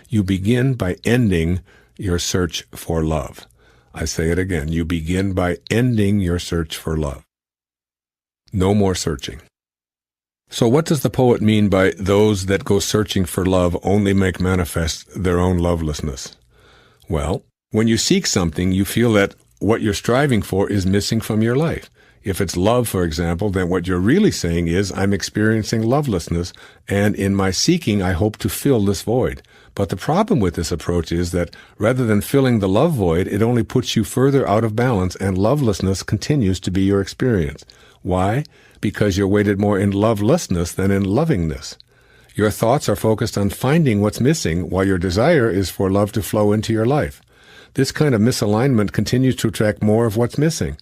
you begin by ending your search for love. I say it again. You begin by ending your search for love. No more searching. So what does the poet mean by those that go searching for love only make manifest their own lovelessness? Well, when you seek something, you feel that what you're striving for is missing from your life. If it's love, for example, then what you're really saying is, I'm experiencing lovelessness, and in my seeking, I hope to fill this void. But the problem with this approach is that rather than filling the love void, it only puts you further out of balance, and lovelessness continues to be your experience. Why? Because you're weighted more in lovelessness than in lovingness. Your thoughts are focused on finding what's missing, while your desire is for love to flow into your life. This kind of misalignment continues to attract more of what's missing.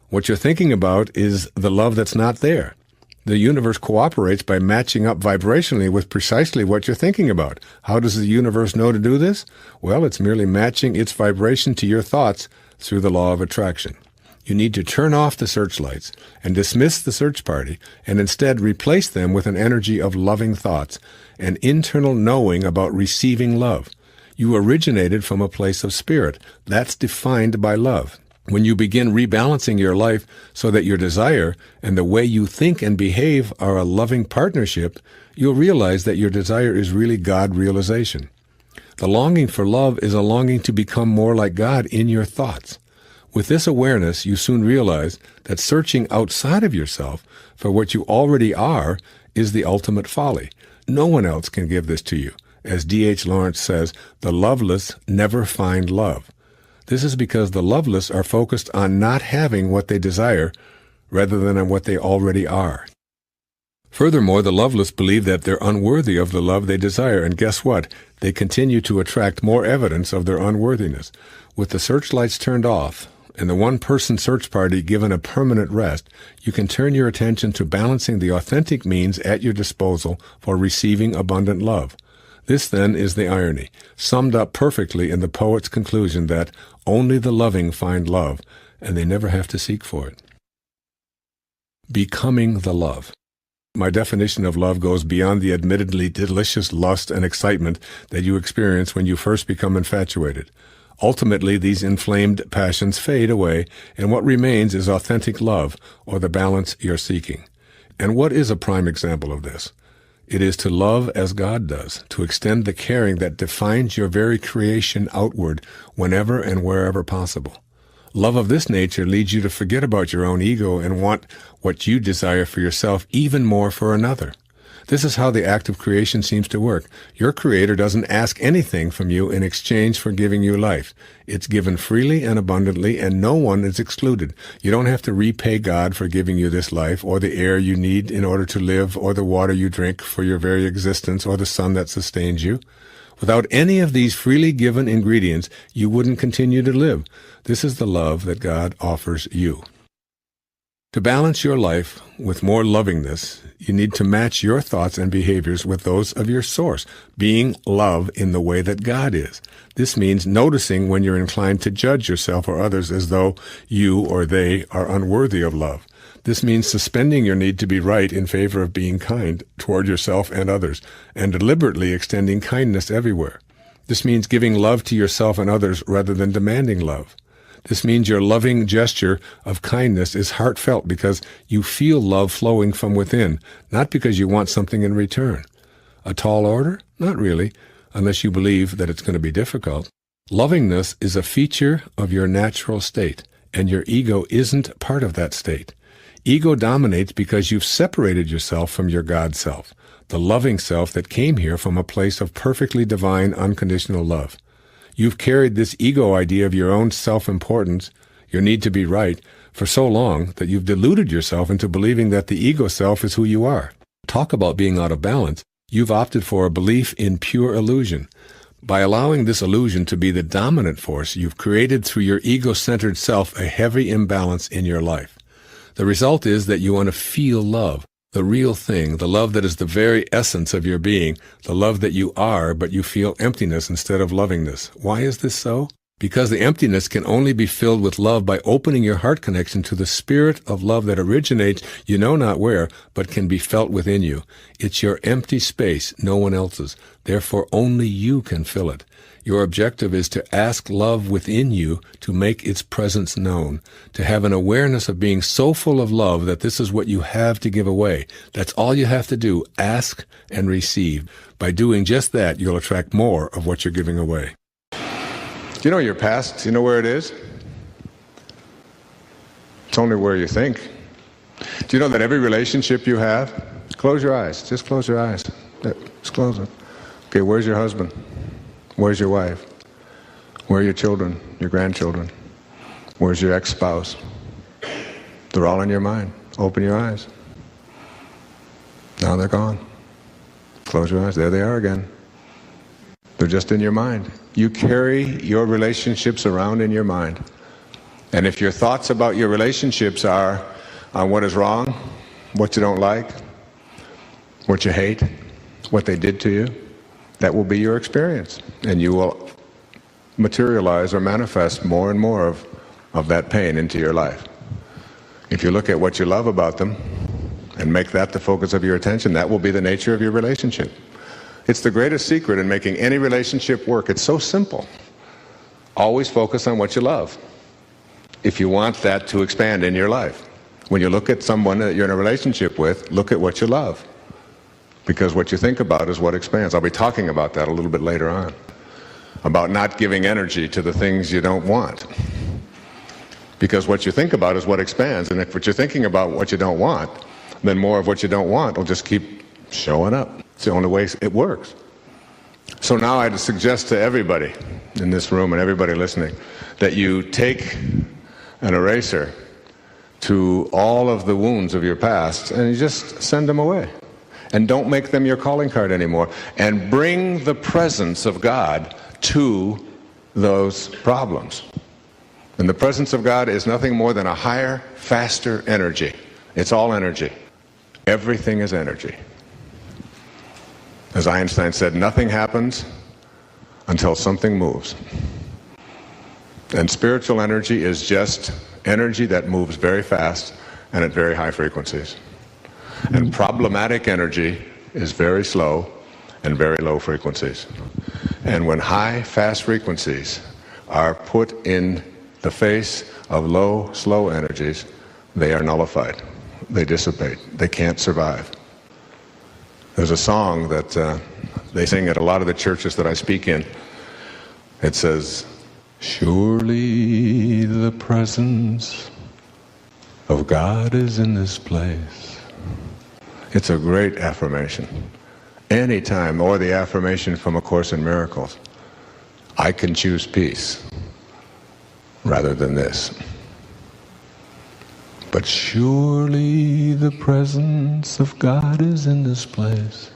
What you're thinking about is the love that's not there. The universe cooperates by matching up vibrationally with precisely what you're thinking about. How does the universe know to do this? Well, it's merely matching its vibration to your thoughts through the law of attraction. You need to turn off the searchlights and dismiss the search party, and instead replace them with an energy of loving thoughts, an internal knowing about receiving love. You originated from a place of spirit. That's defined by love. When you begin rebalancing your life so that your desire and the way you think and behave are a loving partnership, you'll realize that your desire is really God realization. The longing for love is a longing to become more like God in your thoughts. With this awareness, you soon realize that searching outside of yourself for what you already are is the ultimate folly. No one else can give this to you. As D.H. Lawrence says, the loveless never find love. This is because the loveless are focused on not having what they desire rather than on what they already are. Furthermore, the loveless believe that they're unworthy of the love they desire, and guess what? They continue to attract more evidence of their unworthiness. With the searchlights turned off and the one-person search party given a permanent rest, you can turn your attention to balancing the authentic means at your disposal for receiving abundant love. This, then, is the irony, summed up perfectly in the poet's conclusion that only the loving find love, and they never have to seek for it. Becoming the love. My definition of love goes beyond the admittedly delicious lust and excitement that you experience when you first become infatuated. Ultimately, these inflamed passions fade away, and what remains is authentic love, or the balance you're seeking. And what is a prime example of this? It is to love as God does, to extend the caring that defines your very creation outward whenever and wherever possible. Love of this nature leads you to forget about your own ego and want what you desire for yourself even more for another. This is how the act of creation seems to work. Your Creator doesn't ask anything from you in exchange for giving you life. It's given freely and abundantly, and no one is excluded. You don't have to repay God for giving you this life, or the air you need in order to live, or the water you drink for your very existence, or the sun that sustains you. Without any of these freely given ingredients, you wouldn't continue to live. This is the love that God offers you. To balance your life with more lovingness, you need to match your thoughts and behaviors with those of your source, being love in the way that God is. This means noticing when you're inclined to judge yourself or others as though you or they are unworthy of love. This means suspending your need to be right in favor of being kind toward yourself and others, and deliberately extending kindness everywhere. This means giving love to yourself and others rather than demanding love. This means your loving gesture of kindness is heartfelt because you feel love flowing from within, not because you want something in return. A tall order? Not really, unless you believe that it's going to be difficult. Lovingness is a feature of your natural state, and your ego isn't part of that state. Ego dominates because you've separated yourself from your God self, the loving self that came here from a place of perfectly divine, unconditional love. You've carried this ego idea of your own self-importance, your need to be right, for so long that you've deluded yourself into believing that the ego self is who you are. Talk about being out of balance. You've opted for a belief in pure illusion. By allowing this illusion to be the dominant force, you've created through your ego-centered self a heavy imbalance in your life. The result is that you want to feel love, the real thing, the love that is the very essence of your being, the love that you are, but you feel emptiness instead of lovingness. Why is this so? Because the emptiness can only be filled with love by opening your heart connection to the spirit of love that originates you know not where, but can be felt within you. It's your empty space, no one else's. Therefore, only you can fill it. Your objective is to ask love within you to make its presence known, to have an awareness of being so full of love that this is what you have to give away. That's all you have to do, ask and receive. By doing just that, you'll attract more of what you're giving away. Do you know your past? Do you know where it is? It's only where you think. Do you know that every relationship you have, close your eyes, just close your eyes. Just close them. Okay, where's your husband? Where's your wife? Where are your children, your grandchildren? Where's your ex-spouse? They're all in your mind. Open your eyes. Now they're gone. Close your eyes. There they are again. They're just in your mind. You carry your relationships around in your mind. And if your thoughts about your relationships are on what is wrong, what you don't like, what you hate, what they did to you, that will be your experience. And you will materialize or manifest more and more of that pain into your life. If you look at what you love about them and make that the focus of your attention, that will be the nature of your relationship. It's the greatest secret in making any relationship work. It's so simple. Always focus on what you love if you want that to expand in your life. When you look at someone that you're in a relationship with, look at what you love. Because what you think about is what expands. I'll be talking about that a little bit later on. About not giving energy to the things you don't want. Because what you think about is what expands. And if what you're thinking about what you don't want, then more of what you don't want will just keep showing up. It's the only way it works. So now I'd suggest to everybody in this room and everybody listening that you take an eraser to all of the wounds of your past and you just send them away. And don't make them your calling card anymore. And bring the presence of God to those problems. And the presence of God is nothing more than a higher, faster energy. It's all energy. Everything is energy. As Einstein said, nothing happens until something moves. And spiritual energy is just energy that moves very fast and at very high frequencies. And problematic energy is very slow and very low frequencies. And when high, fast frequencies are put in the face of low, slow energies, they are nullified. They dissipate. They can't survive. There's a song that they sing at a lot of the churches that I speak in. It says, "Surely the presence of God is in this place." It's a great affirmation. Anytime, or the affirmation from A Course in Miracles, I can choose peace rather than this. But surely the presence of God is in this place.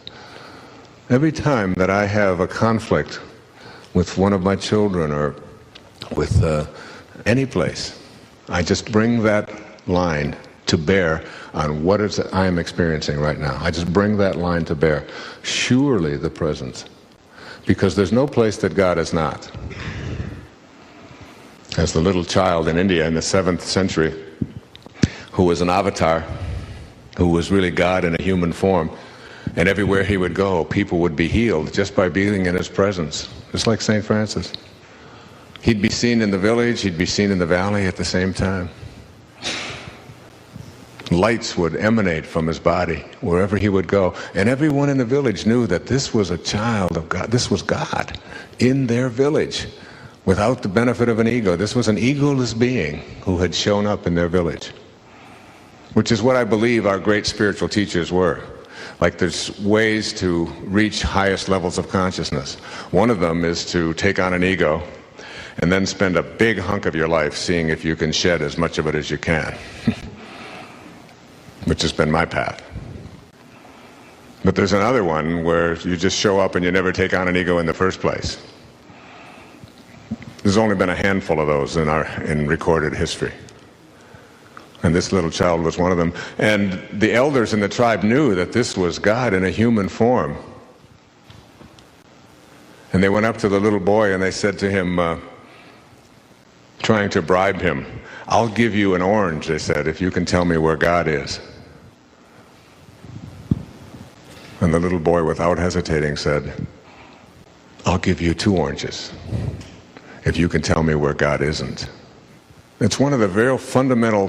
Every time that I have a conflict with one of my children or with any place, I just bring that line to bear on what is I am experiencing right now. I just bring that line to bear. Surely the presence. Because there's no place that God is not. As the little child in India in the 7th century, who was an avatar, who was really God in a human form, and everywhere he would go, people would be healed just by being in his presence, just like St. Francis. He'd be seen in the village, he'd be seen in the valley at the same time. Lights would emanate from his body wherever he would go, and everyone in the village knew that this was a child of God. This was God in their village without the benefit of an ego. This was an egoless being who had shown up in their village, which is what I believe our great spiritual teachers were. Like there's ways to reach highest levels of consciousness. One of them is to take on an ego and then spend a big hunk of your life seeing if you can shed as much of it as you can. Which has been my path. But there's another one where you just show up and you never take on an ego in the first place. There's only been a handful of those in recorded history. And this little child was one of them. And the elders in the tribe knew that this was God in a human form. And they went up to the little boy and they said to him, trying to bribe him. I'll give you an orange, they said, if you can tell me where God is. And the little boy, without hesitating, said, I'll give you 2 oranges if you can tell me where God isn't. It's one of the very fundamental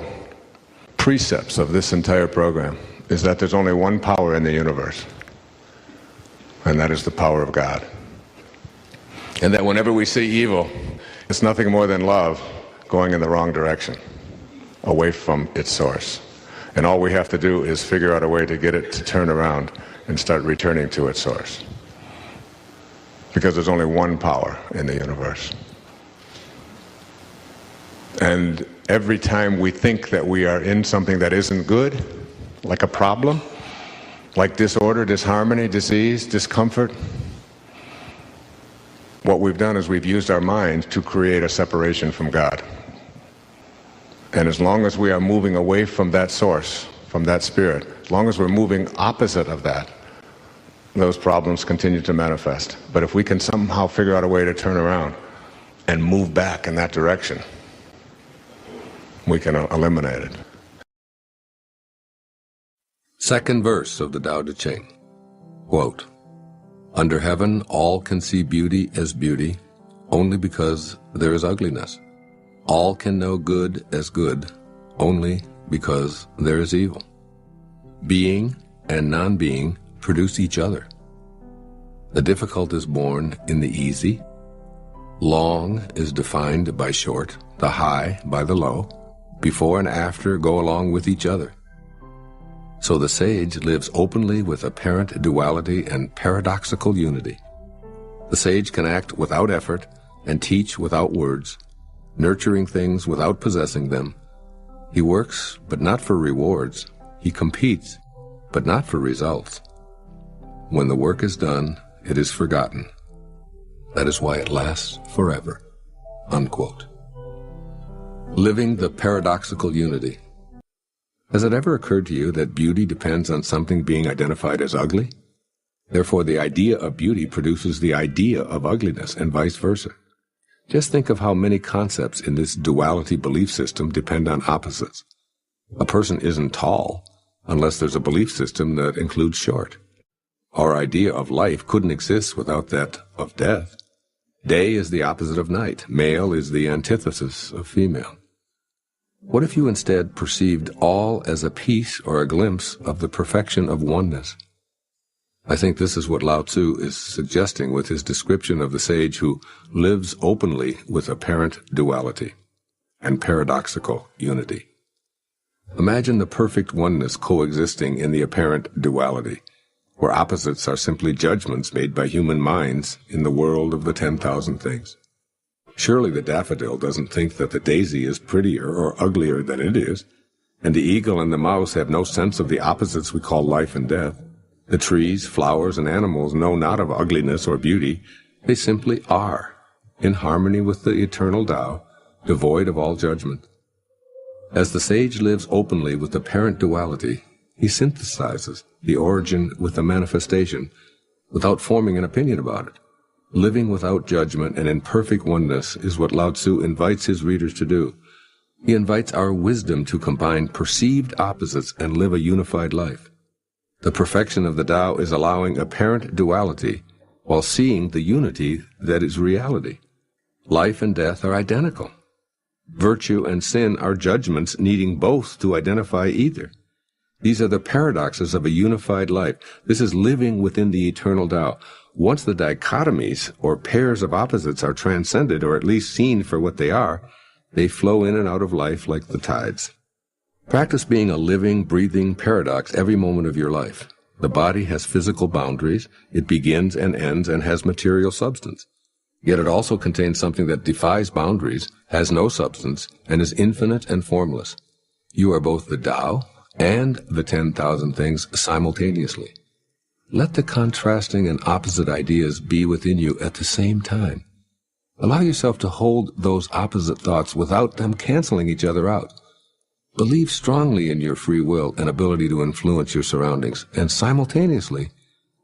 precepts of this entire program, is that there's only one power in the universe, and that is the power of God. And that whenever we see evil, it's nothing more than love going in the wrong direction, away from its source. And all we have to do is figure out a way to get it to turn around and start returning to its source. Because there's only one power in the universe. And every time we think that we are in something that isn't good, like a problem, like disorder, disharmony, disease, discomfort, what we've done is we've used our mind to create a separation from God. And as long as we are moving away from that source, from that spirit, as long as we're moving opposite of that, those problems continue to manifest. But if we can somehow figure out a way to turn around and move back in that direction, we can eliminate it. Second verse of the Tao Te Ching. Quote, under heaven all can see beauty as beauty only because there is ugliness. All can know good as good only because there is evil. Being and non-being produce each other. The difficult is born in the easy. Long is defined by short, the high by the low. Before and after go along with each other. So the sage lives openly with apparent duality and paradoxical unity. The sage can act without effort and teach without words, nurturing things without possessing them. He works, but not for rewards. He competes, but not for results. When the work is done, it is forgotten. That is why it lasts forever. Unquote. Living the paradoxical unity. Has it ever occurred to you that beauty depends on something being identified as ugly? Therefore, the idea of beauty produces the idea of ugliness, and vice versa. Just think of how many concepts in this duality belief system depend on opposites. A person isn't tall unless there's a belief system that includes short. Our idea of life couldn't exist without that of death. Day is the opposite of night. Male is the antithesis of female. What if you instead perceived all as a piece or a glimpse of the perfection of oneness? I think this is what Lao Tzu is suggesting with his description of the sage who lives openly with apparent duality and paradoxical unity. Imagine the perfect oneness coexisting in the apparent duality, where opposites are simply judgments made by human minds in the world of the 10,000 things. Surely the daffodil doesn't think that the daisy is prettier or uglier than it is, and the eagle and the mouse have no sense of the opposites we call life and death. The trees, flowers, and animals know not of ugliness or beauty. They simply are, in harmony with the eternal Tao, devoid of all judgment. As the sage lives openly with apparent duality, he synthesizes the origin with the manifestation, without forming an opinion about it. Living without judgment and in perfect oneness is what Lao Tzu invites his readers to do. He invites our wisdom to combine perceived opposites and live a unified life. The perfection of the Tao is allowing apparent duality while seeing the unity that is reality. Life and death are identical. Virtue and sin are judgments needing both to identify either. These are the paradoxes of a unified life. This is living within the eternal Tao. Once the dichotomies or pairs of opposites are transcended, or at least seen for what they are, they flow in and out of life like the tides. Practice being a living, breathing paradox every moment of your life. The body has physical boundaries. It begins and ends and has material substance. Yet it also contains something that defies boundaries, has no substance, and is infinite and formless. You are both the Tao and the 10,000 things simultaneously. Let the contrasting and opposite ideas be within you at the same time. Allow yourself to hold those opposite thoughts without them canceling each other out. Believe strongly in your free will and ability to influence your surroundings, and simultaneously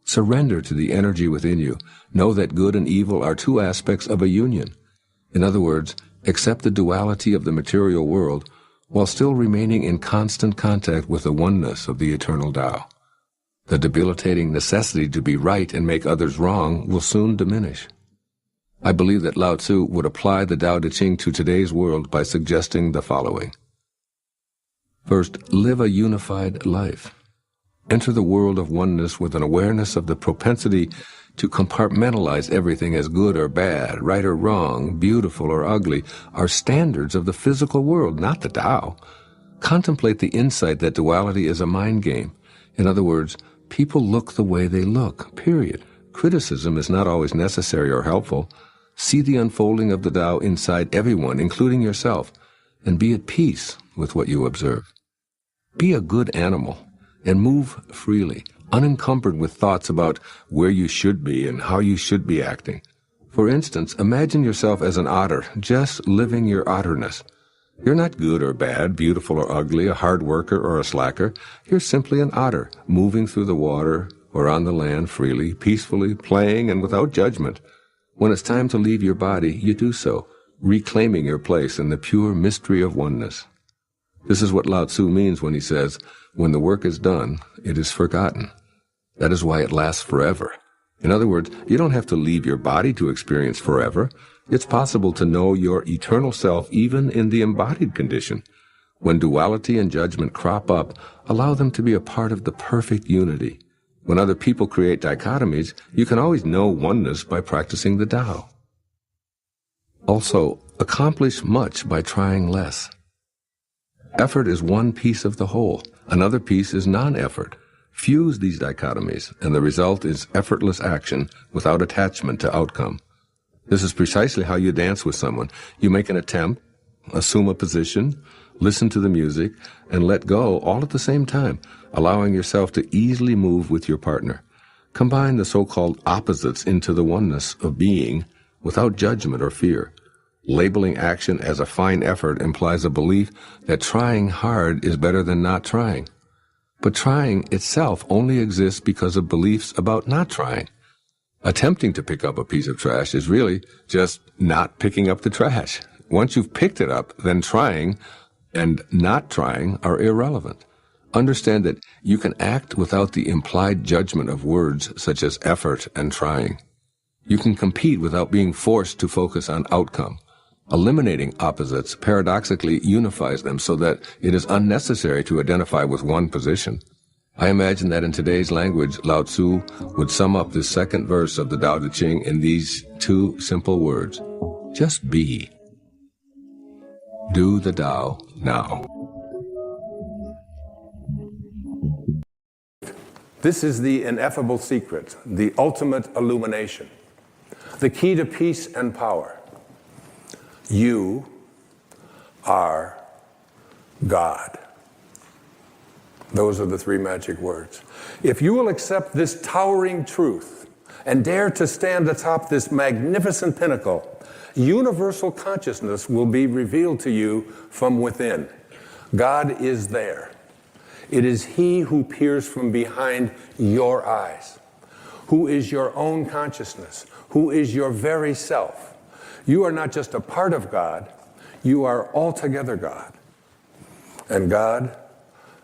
surrender to the energy within you. Know that good and evil are two aspects of a union. In other words, accept the duality of the material world while still remaining in constant contact with the oneness of the eternal Tao. The debilitating necessity to be right and make others wrong will soon diminish. I believe that Lao Tzu would apply the Tao Te Ching to today's world by suggesting the following. First, live a unified life. Enter the world of oneness with an awareness of the propensity to compartmentalize everything as good or bad, right or wrong, beautiful or ugly, are standards of the physical world, not the Tao. Contemplate the insight that duality is a mind game. In other words, people look the way they look, period. Criticism is not always necessary or helpful. See the unfolding of the Tao inside everyone, including yourself, and be at peace with what you observe. Be a good animal and move freely, unencumbered with thoughts about where you should be and how you should be acting. For instance, imagine yourself as an otter, just living your otterness. You're not good or bad, beautiful or ugly, a hard worker or a slacker. You're simply an otter, moving through the water or on the land freely, peacefully, playing and without judgment. When it's time to leave your body, you do so, reclaiming your place in the pure mystery of oneness. This is what Lao Tzu means when he says, when the work is done, it is forgotten. That is why it lasts forever. In other words, you don't have to leave your body to experience forever. It's possible to know your eternal self even in the embodied condition. When duality and judgment crop up, allow them to be a part of the perfect unity. When other people create dichotomies, you can always know oneness by practicing the Tao. Also, accomplish much by trying less. Effort is one piece of the whole. Another piece is non-effort. Fuse these dichotomies, and the result is effortless action without attachment to outcome. This is precisely how you dance with someone. You make an attempt, assume a position, listen to the music, and let go all at the same time, allowing yourself to easily move with your partner. Combine the so-called opposites into the oneness of being without judgment or fear. Labeling action as a fine effort implies a belief that trying hard is better than not trying. But trying itself only exists because of beliefs about not trying. Attempting to pick up a piece of trash is really just not picking up the trash. Once you've picked it up, then trying and not trying are irrelevant. Understand that you can act without the implied judgment of words such as effort and trying. You can compete without being forced to focus on outcome. Eliminating opposites paradoxically unifies them so that it is unnecessary to identify with one position. I imagine that in today's language, Lao Tzu would sum up this second verse of the Tao Te Ching in these two simple words. Just be. Do the Tao now. This is the ineffable secret, the ultimate illumination, the key to peace and power. You are God. Those are the three magic words. If you will accept this towering truth and dare to stand atop this magnificent pinnacle, universal consciousness will be revealed to you from within. God is there. It is He who peers from behind your eyes, who is your own consciousness, who is your very self. You are not just a part of God, you are altogether God. And God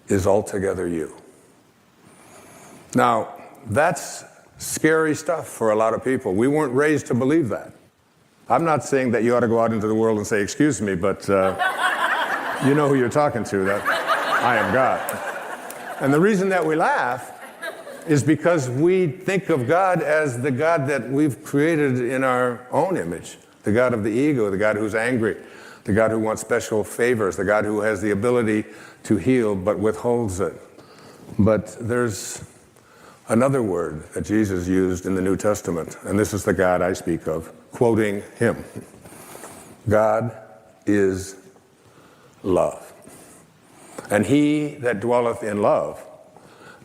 is altogether you. Now, that's scary stuff for a lot of people. We weren't raised to believe that. I'm not saying that you ought to go out into the world and say, excuse me, but you know who you're talking to, that I am God. And the reason that we laugh is because we think of God as the God that we've created in our own image. The God of the ego, the God who's angry, the God who wants special favors, the God who has the ability to heal but withholds it. But there's another word that Jesus used in the New Testament, and this is the God I speak of, quoting him. God is love. And he that dwelleth in love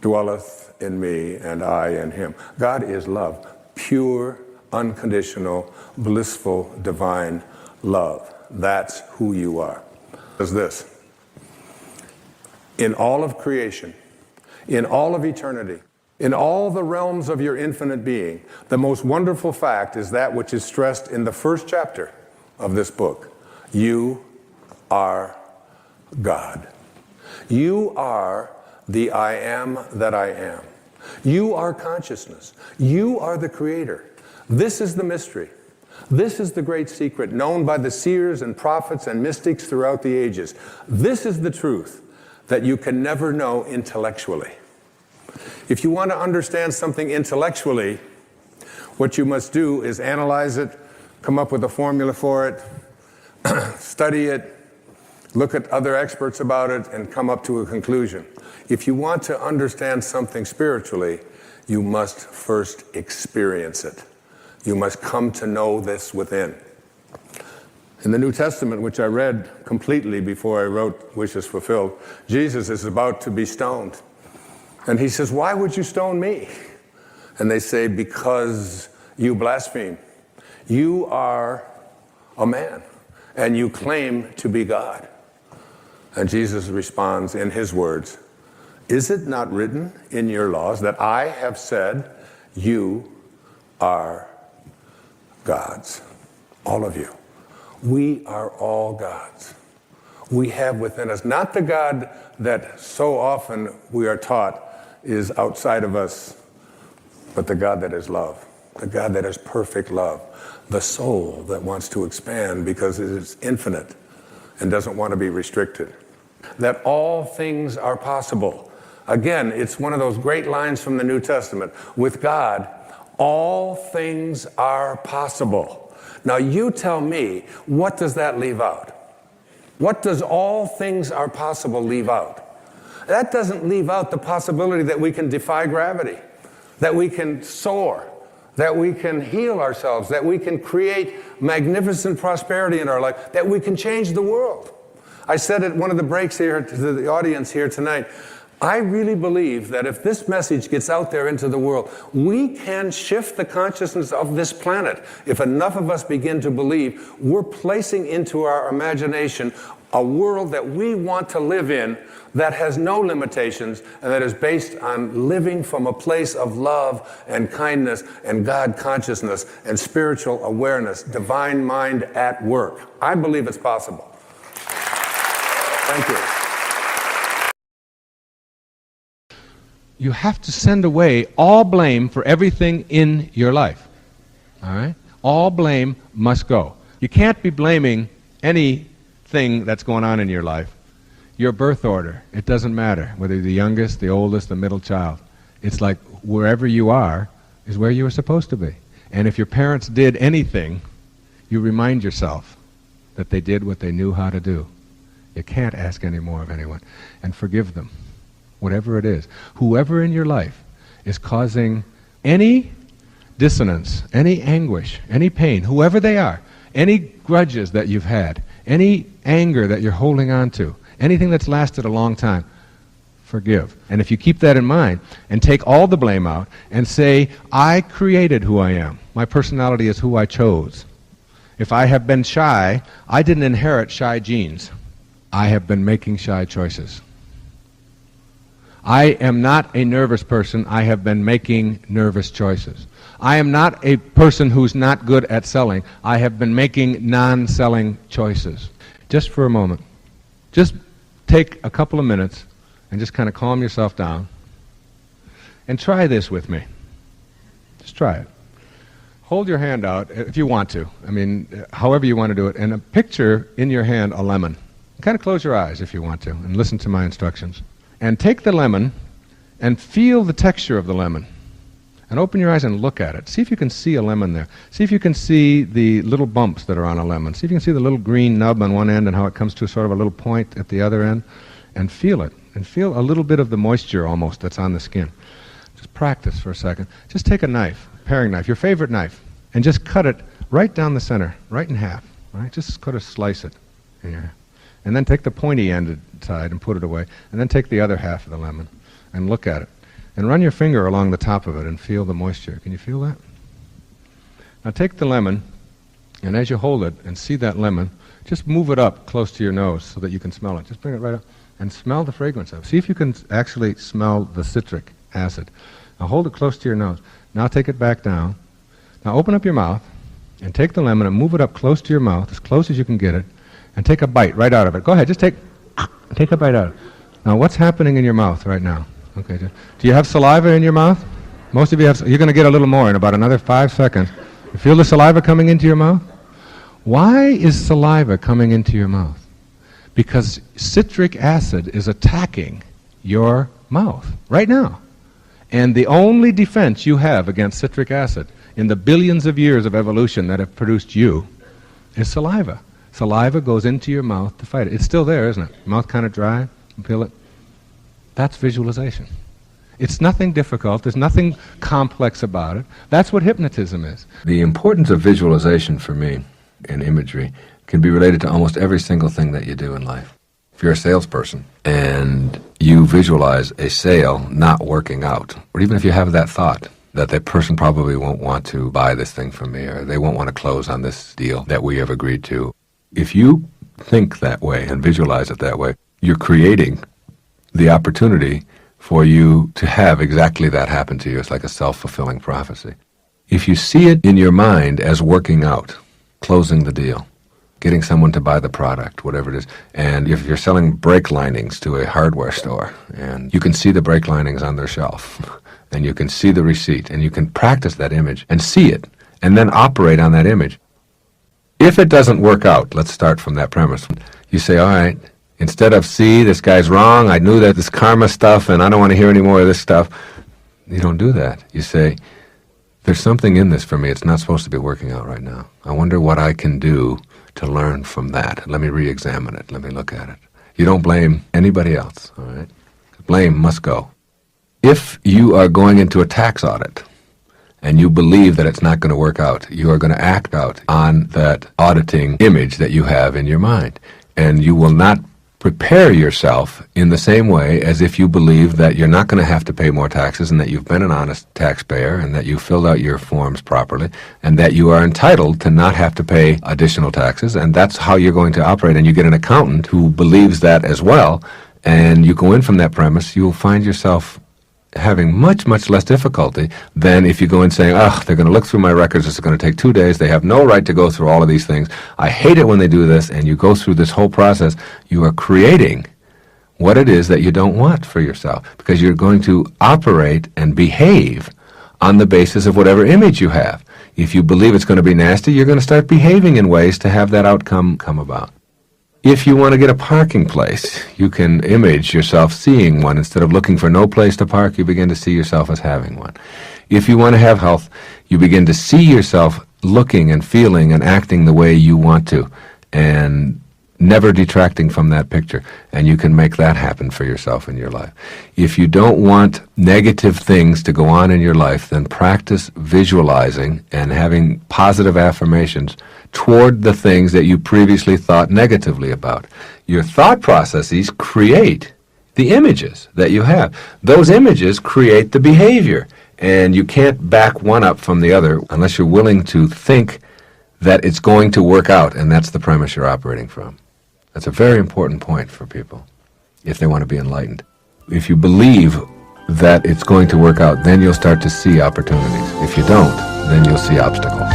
dwelleth in me, and I in him. God is love, pure, unconditional, blissful, divine love. That's who you are. Is this. In all of creation, in all of eternity, in all the realms of your infinite being, the most wonderful fact is that which is stressed in the first chapter of this book. You are God. You are the I am that I am. You are consciousness. You are the creator. This is the mystery. This is the great secret known by the seers and prophets and mystics throughout the ages. This is the truth that you can never know intellectually. If you want to understand something intellectually, what you must do is analyze it, come up with a formula for it, study it, look at other experts about it, and come up to a conclusion. If you want to understand something spiritually, you must first experience it. You must come to know this within. In the New Testament, which I read completely before I wrote Wishes Fulfilled, Jesus is about to be stoned. And he says, "Why would you stone me?" And they say, "Because you blaspheme. You are a man, and you claim to be God." And Jesus responds in his words, "Is it not written in your laws that I have said you are gods?" All of you. We are all gods. We have within us, not the God that so often we are taught is outside of us, but the God that is love, the God that is perfect love, the soul that wants to expand because it is infinite and doesn't want to be restricted. That all things are possible. Again, it's one of those great lines from the New Testament. With God, all things are possible. Now you tell me, what does that leave out? What does all things are possible leave out? That doesn't leave out the possibility that we can defy gravity, that we can soar, that we can heal ourselves, that we can create magnificent prosperity in our life, that we can change the world. I said at one of the breaks here to the audience here tonight, I really believe that if this message gets out there into the world, we can shift the consciousness of this planet. If enough of us begin to believe, we're placing into our imagination a world that we want to live in that has no limitations and that is based on living from a place of love and kindness and God consciousness and spiritual awareness, divine mind at work. I believe it's possible. Thank you. You have to send away all blame for everything in your life. All right? All blame must go. You can't be blaming anything that's going on in your life. Your birth order, it doesn't matter whether you're the youngest, the oldest, the middle child. It's like wherever you are is where you were supposed to be. And if your parents did anything, you remind yourself that they did what they knew how to do. You can't ask any more of anyone. And forgive them. Whatever it is, whoever in your life is causing any dissonance, any anguish, any pain, whoever they are, any grudges that you've had, any anger that you're holding on to, anything that's lasted a long time, forgive. And if you keep that in mind and take all the blame out and say, I created who I am. My personality is who I chose. If I have been shy, I didn't inherit shy genes. I have been making shy choices. I am not a nervous person. I have been making nervous choices. I am not a person who's not good at selling. I have been making non-selling choices. Just for a moment, just take a couple of minutes and just kind of calm yourself down and try this with me. Just try it. Hold your hand out if you want to. I mean, however you want to do it. And picture in your hand a lemon. Kind of close your eyes if you want to and listen to my instructions. And take the lemon and feel the texture of the lemon. And open your eyes and look at it. See if you can see a lemon there. See if you can see the little bumps that are on a lemon. See if you can see the little green nub on one end and how it comes to sort of a little point at the other end. And feel it. And feel a little bit of the moisture almost that's on the skin. Just practice for a second. Just take a knife, a paring knife, your favorite knife, and just cut it right down the center, right in half. Right? Just kind of slice it in your hand. And then take the pointy-ended side and put it away. And then take the other half of the lemon and look at it. And run your finger along the top of it and feel the moisture. Can you feel that? Now take the lemon, and as you hold it and see that lemon, just move it up close to your nose so that you can smell it. Just bring it right up and smell the fragrance of it. See if you can actually smell the citric acid. Now hold it close to your nose. Now take it back down. Now open up your mouth and take the lemon and move it up close to your mouth, as close as you can get it, and take a bite right out of it. Go ahead, just take a bite out of it. Now, what's happening in your mouth right now? Okay. Do you have saliva in your mouth? Most of you have. You're going to get a little more in about another 5 seconds. You feel the saliva coming into your mouth? Why is saliva coming into your mouth? Because citric acid is attacking your mouth right now. And the only defense you have against citric acid in the billions of years of evolution that have produced you is saliva. Saliva goes into your mouth to fight it. It's still there, isn't it? Mouth kind of dry. You feel it? That's visualization. It's nothing difficult. There's nothing complex about it. That's what hypnotism is. The importance of visualization for me in imagery can be related to almost every single thing that you do in life. If you're a salesperson and you visualize a sale not working out, or even if you have that thought that that person probably won't want to buy this thing from me, or they won't want to close on this deal that we have agreed to, if you think that way and visualize it that way, you're creating the opportunity for you to have exactly that happen to you. It's like a self-fulfilling prophecy. If you see it in your mind as working out, closing the deal, getting someone to buy the product, whatever it is, and if you're selling brake linings to a hardware store, and you can see the brake linings on their shelf, and you can see the receipt, and you can practice that image and see it, and then operate on that image. If it doesn't work out, let's start from that premise. You say, all right, instead of, see, this guy's wrong, I knew that this karma stuff, and I don't want to hear any more of this stuff. You don't do that. You say, there's something in this for me. It's not supposed to be working out right now. I wonder what I can do to learn from that. Let me re-examine it. Let me look at it. You don't blame anybody else, all right? Blame must go. If you are going into a tax audit and you believe that it's not going to work out, you are going to act out on that auditing image that you have in your mind. And you will not prepare yourself in the same way as if you believe that you're not going to have to pay more taxes and that you've been an honest taxpayer and that you filled out your forms properly and that you are entitled to not have to pay additional taxes, and that's how you're going to operate. And you get an accountant who believes that as well, and you go in from that premise, you'll find yourself having much, much less difficulty than if you go in saying, oh, they're going to look through my records, it's going to take 2 days, they have no right to go through all of these things, I hate it when they do this, and you go through this whole process. You are creating what it is that you don't want for yourself, because you're going to operate and behave on the basis of whatever image you have. If you believe it's going to be nasty, you're going to start behaving in ways to have that outcome come about. If you want to get a parking place, you can image yourself seeing one. Instead of looking for no place to park, you begin to see yourself as having one. If you want to have health, you begin to see yourself looking and feeling and acting the way you want to, and never detracting from that picture. And you can make that happen for yourself in your life. If you don't want negative things to go on in your life, then practice visualizing and having positive affirmations toward the things that you previously thought negatively about. Your thought processes create the images that you have. Those images create the behavior, and you can't back one up from the other unless you're willing to think that it's going to work out, and that's the premise you're operating from. That's a very important point for people if they want to be enlightened. If you believe that it's going to work out, then you'll start to see opportunities. If you don't, then you'll see obstacles.